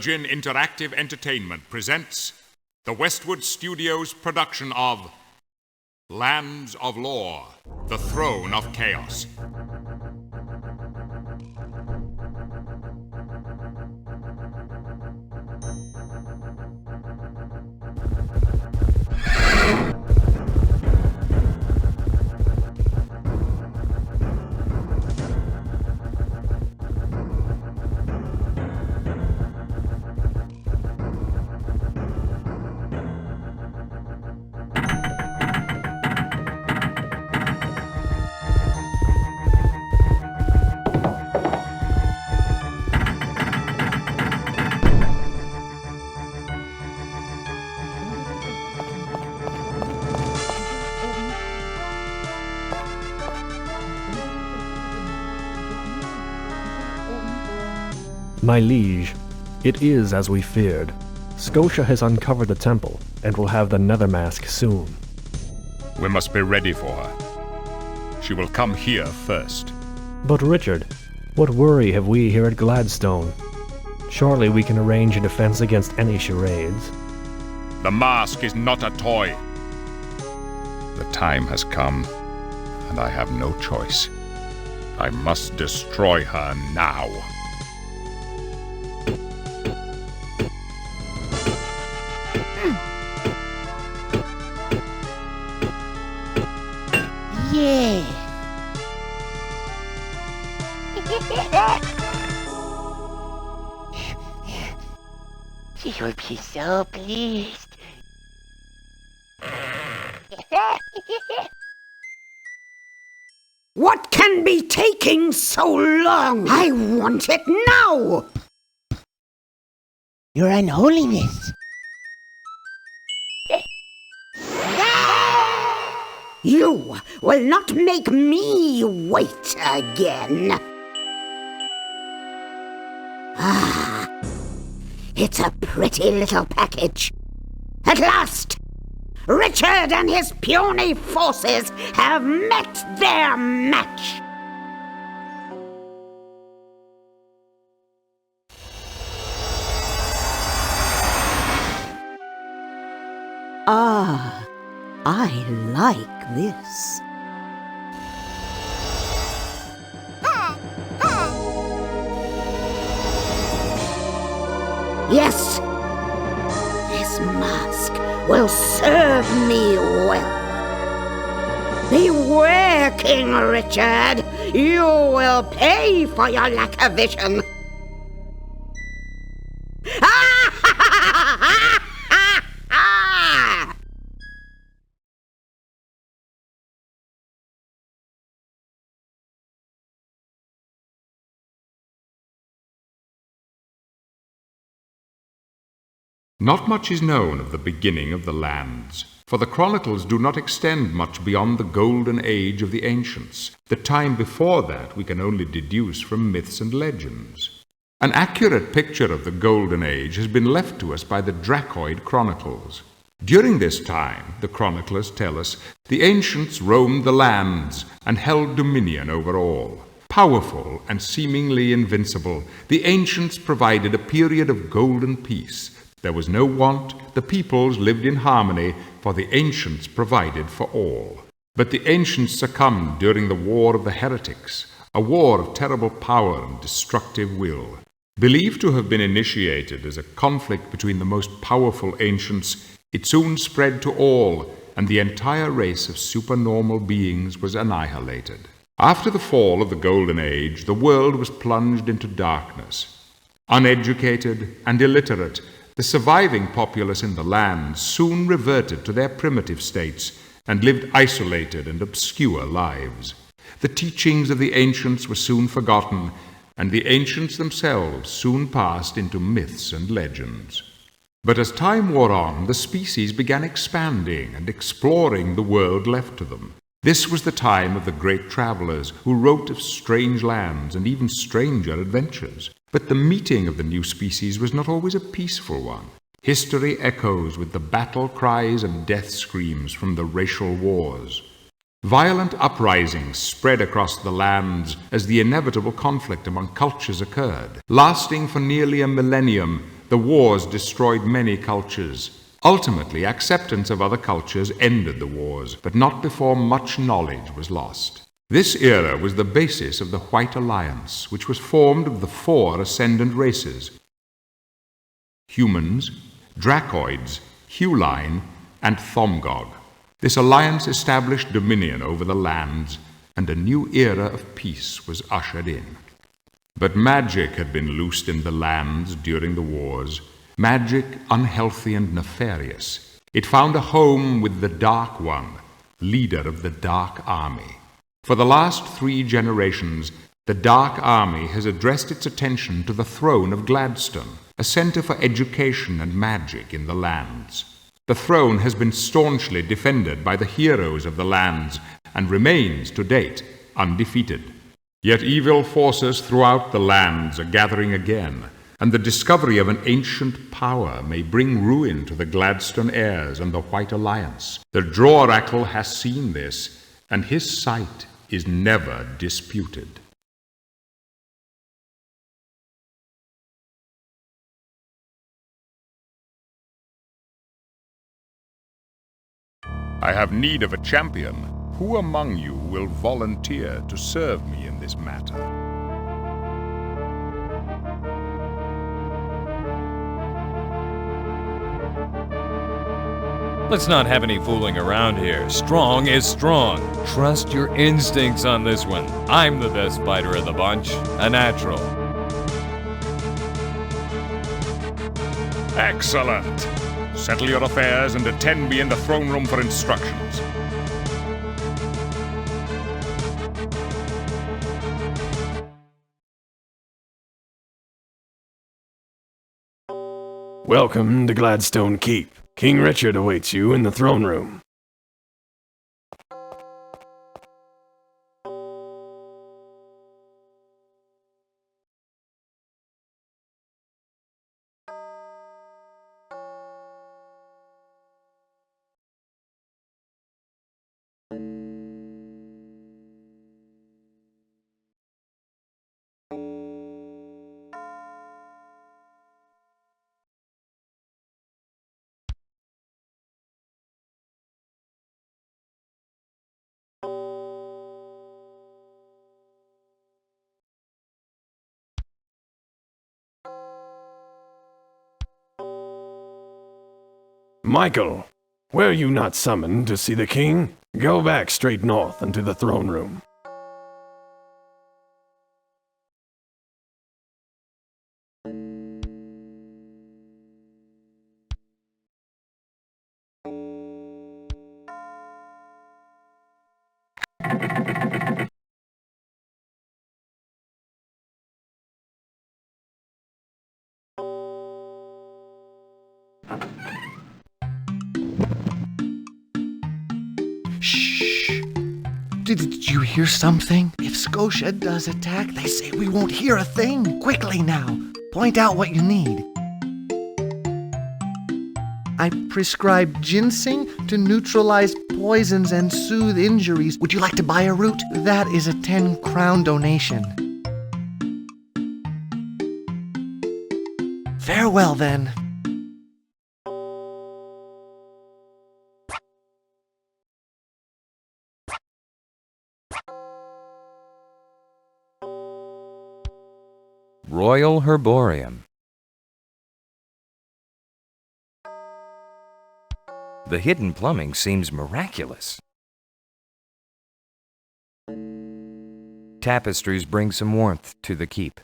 Virgin Interactive Entertainment presents the Westwood Studios production of Lands of Lore, The Throne of Chaos. My liege, it is as we feared. Scotia has uncovered the temple, and will have the nether mask soon. We must be ready for her. She will come here first. But Richard, what worry have we here at Gladstone? Surely we can arrange a defense against any charades. The mask is not a toy. The time has come, and I have no choice. I must destroy her now. Yeah. She will be so pleased. What can be taking so long? I want it now! Your Unholiness. You will not make me wait again. Ah, it's a pretty little package. At last, Richard and his puny forces have met their match. Ah, I like this. Yes, this mask will serve me well. Beware, King Richard. You will pay for your lack of vision. Not much is known of the beginning of the lands, for the chronicles do not extend much beyond the golden age of the ancients. The time before that we can only deduce from myths and legends. An accurate picture of the golden age has been left to us by the Dracoid chronicles. During this time, the chroniclers tell us, the ancients roamed the lands and held dominion over all. Powerful and seemingly invincible, the ancients provided a period of golden peace. There was no want, the peoples lived in harmony, for the ancients provided for all. But the ancients succumbed during the War of the Heretics, a war of terrible power and destructive will. Believed to have been initiated as a conflict between the most powerful ancients, it soon spread to all, and the entire race of supernormal beings was annihilated. After the fall of the Golden Age, the world was plunged into darkness. Uneducated and illiterate, the surviving populace in the land soon reverted to their primitive states and lived isolated and obscure lives. The teachings of the ancients were soon forgotten, and the ancients themselves soon passed into myths and legends. But as time wore on, the species began expanding and exploring the world left to them. This was the time of the great travelers who wrote of strange lands and even stranger adventures. But the meeting of the new species was not always a peaceful one. History echoes with the battle cries and death screams from the racial wars. Violent uprisings spread across the lands as the inevitable conflict among cultures occurred. Lasting for nearly a millennium, the wars destroyed many cultures. Ultimately, acceptance of other cultures ended the wars, but not before much knowledge was lost. This era was the basis of the White Alliance, which was formed of the 4 ascendant races: humans, dracoids, Huline, and Thomgog. This alliance established dominion over the lands, and a new era of peace was ushered in. But magic had been loosed in the lands during the wars, magic unhealthy and nefarious. It found a home with the Dark One, leader of the Dark Army. For the last 3 generations, the Dark Army has addressed its attention to the throne of Gladstone, a center for education and magic in the lands. The throne has been staunchly defended by the heroes of the lands and remains, to date, undefeated. Yet evil forces throughout the lands are gathering again, and the discovery of an ancient power may bring ruin to the Gladstone heirs and the White Alliance. The Droracle has seen this, and his sight is never disputed. I have need of a champion. Who among you will volunteer to serve me in this matter? Let's not have any fooling around here. Strong is strong. Trust your instincts on this one. I'm the best fighter of the bunch. A natural. Excellent! Settle your affairs and attend me in the throne room for instructions. Welcome to Gladstone Keep. King Richard awaits you in the throne room. Michael, were you not summoned to see the king? Go back straight north and to the throne room. Did you hear something? If Scotia does attack, they say we won't hear a thing. Quickly now, point out what you need. I prescribe ginseng to neutralize poisons and soothe injuries. Would you like to buy a root? That is a 10-crown donation. Farewell, then. Royal Herborium. The hidden plumbing seems miraculous. Tapestries bring some warmth to the keep.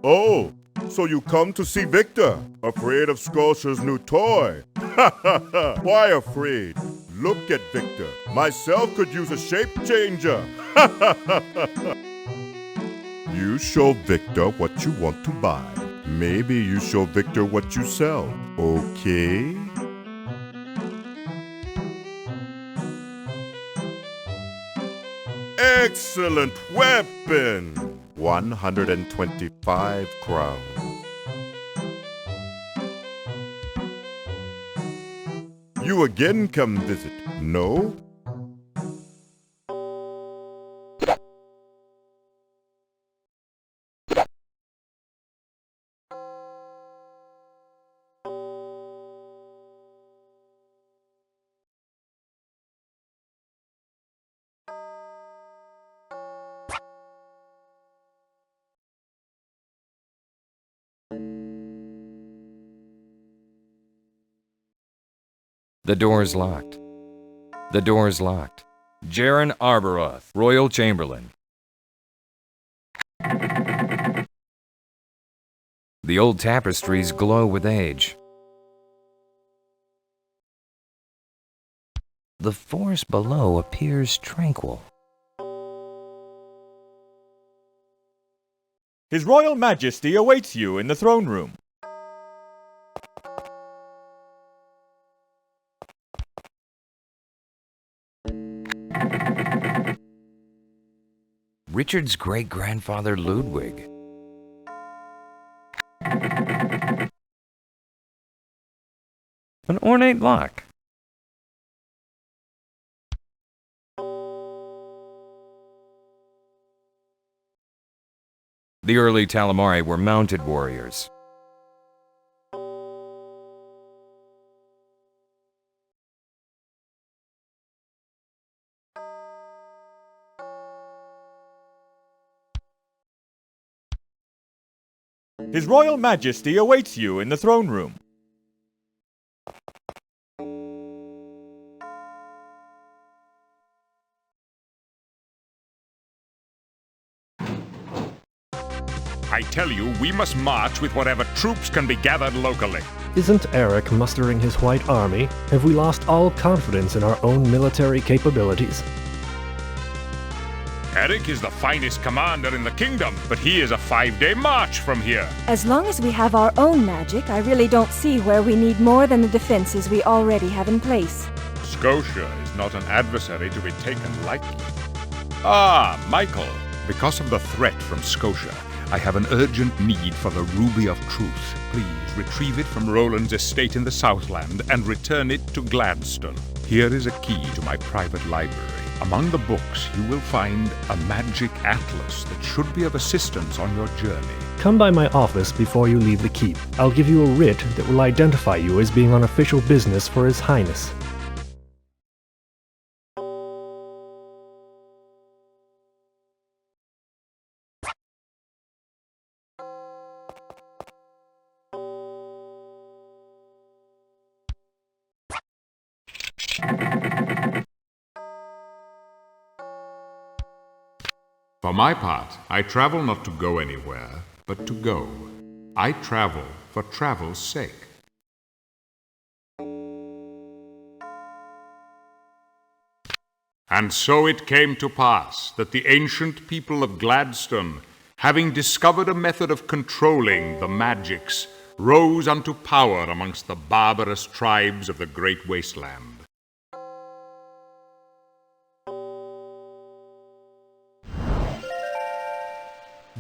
Oh, so you come to see Victor, afraid of Scotia's new toy. Why afraid? Look at Victor. Myself could use a shape changer. You show Victor what you want to buy. Maybe you show Victor what you sell, okay? Excellent weapon! 125 crowns. You again come visit, no? The door's locked. The door's locked. Jaren Arboroth, Royal Chamberlain. The old tapestries glow with age. The forest below appears tranquil. His Royal Majesty awaits you in the throne room. Richard's great-grandfather Ludwig. An ornate lock. The early Talamari were mounted warriors. His Royal Majesty awaits you in the throne room. I tell you, we must march with whatever troops can be gathered locally. Isn't Eric mustering his white army? Have we lost all confidence in our own military capabilities? Eric is the finest commander in the kingdom, but he is a 5-day march from here. As long as we have our own magic, I really don't see where we need more than the defenses we already have in place. Scotia is not an adversary to be taken lightly. Ah, Michael. Because of the threat from Scotia, I have an urgent need for the Ruby of Truth. Please retrieve it from Roland's estate in the Southland and return it to Gladstone. Here is a key to my private library. Among the books, you will find a magic atlas that should be of assistance on your journey. Come by my office before you leave the keep. I'll give you a writ that will identify you as being on official business for His Highness. For my part, I travel not to go anywhere, but to go. I travel for travel's sake. And so it came to pass that the ancient people of Gladstone, having discovered a method of controlling the magics, rose unto power amongst the barbarous tribes of the great wasteland.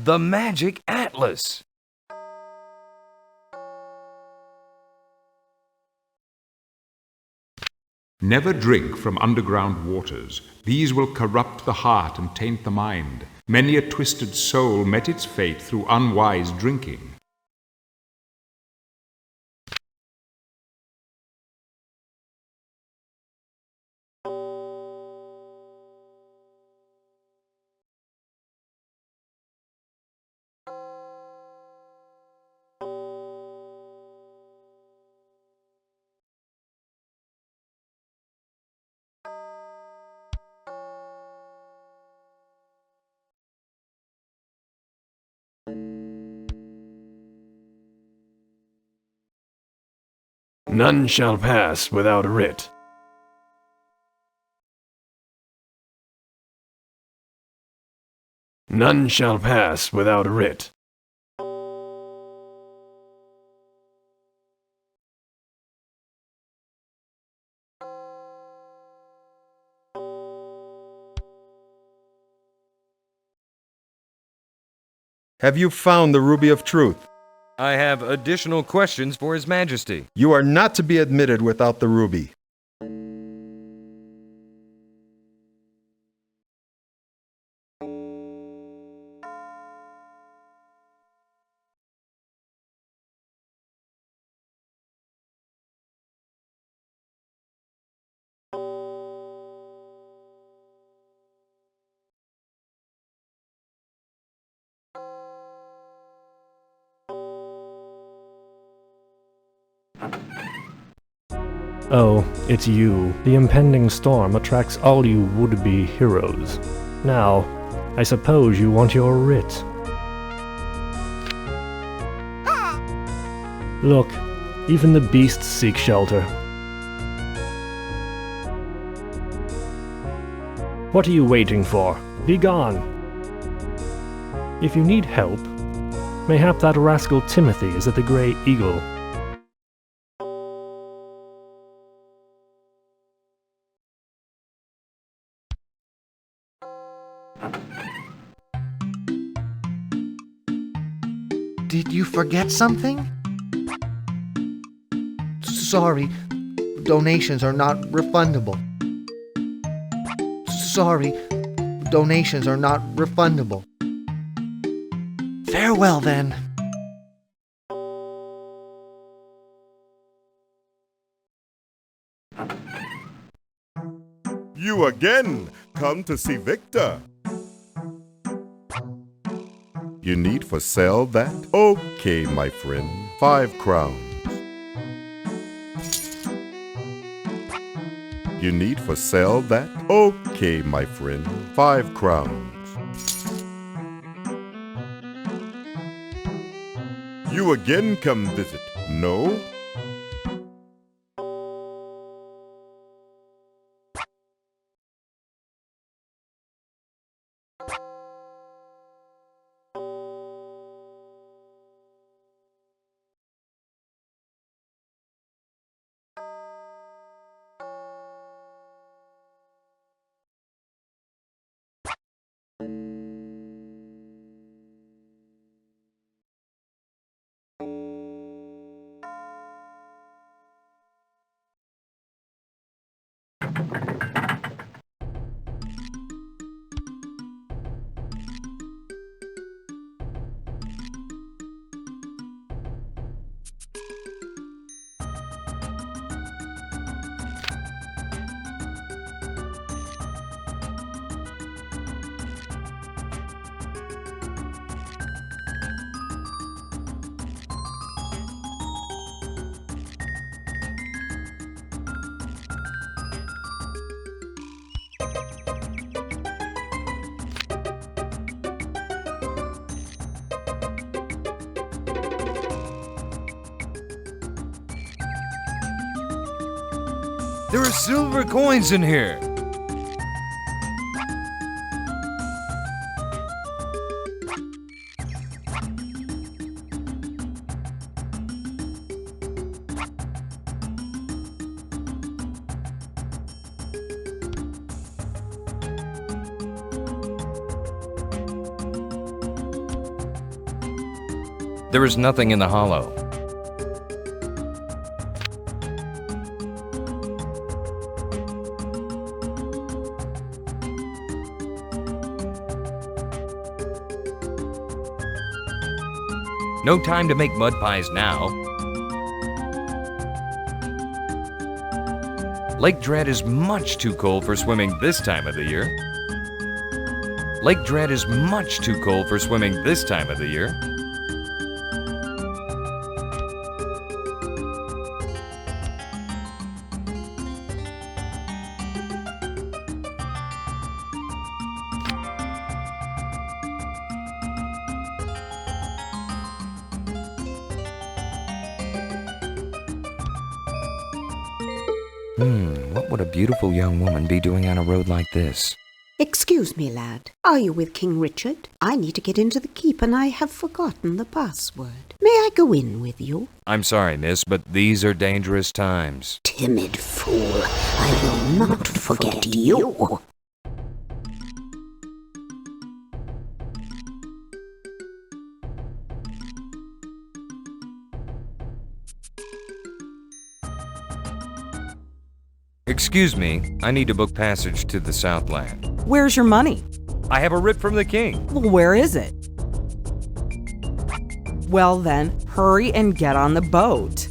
The Magic Atlas! Never drink from underground waters. These will corrupt the heart and taint the mind. Many a twisted soul met its fate through unwise drinking. None shall pass without a writ. None shall pass without a writ. Have you found the Ruby of Truth? I have additional questions for His Majesty. You are not to be admitted without the ruby. Oh, it's you. The impending storm attracts all you would-be heroes. Now, I suppose you want your writ. Look, even the beasts seek shelter. What are you waiting for? Be gone! If you need help, mayhap that rascal Timothy is at the Grey Eagle. Did you forget something? Sorry, donations are not refundable. Sorry, donations are not refundable. Farewell, then. You again! Come to see Victor. You need for sale that? Okay, my friend. 5 crowns. You need for sale that? Okay, my friend. 5 crowns. You again come visit? No? There are silver coins in here! There is nothing in the hollow. No time to make mud pies now. Lake Dread is much too cold for swimming this time of the year. Lake Dread is much too cold for swimming this time of the year. What would a beautiful young woman be doing on a road like this? Excuse me, lad. Are you with King Richard? I need to get into the keep and I have forgotten the password. May I go in with you? I'm sorry, miss, but these are dangerous times. Timid fool. I will not forget you. Excuse me, I need to book passage to the Southland. Where's your money? I have a writ from the king. Well, where is it? Well then, hurry and get on the boat.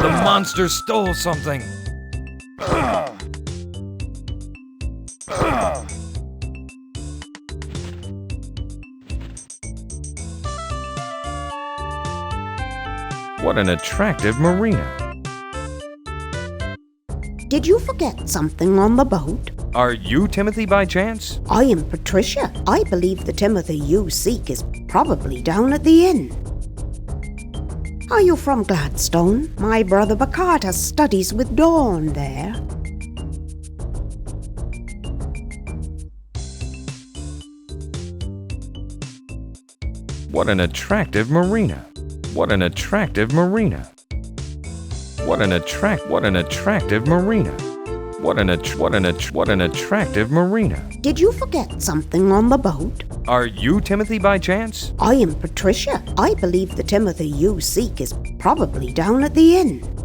The monster stole something. What an attractive marina. Did you forget something on the boat? Are you Timothy by chance? I am Patricia. I believe the Timothy you seek is probably down at the inn. Are you from Gladstone? My brother Bakata studies with Dawn there. What an attractive marina. What an attractive marina. What an attractive marina. What an attractive marina. Did you forget something on the boat? Are you Timothy by chance? I am Patricia. I believe the Timothy you seek is probably down at the inn.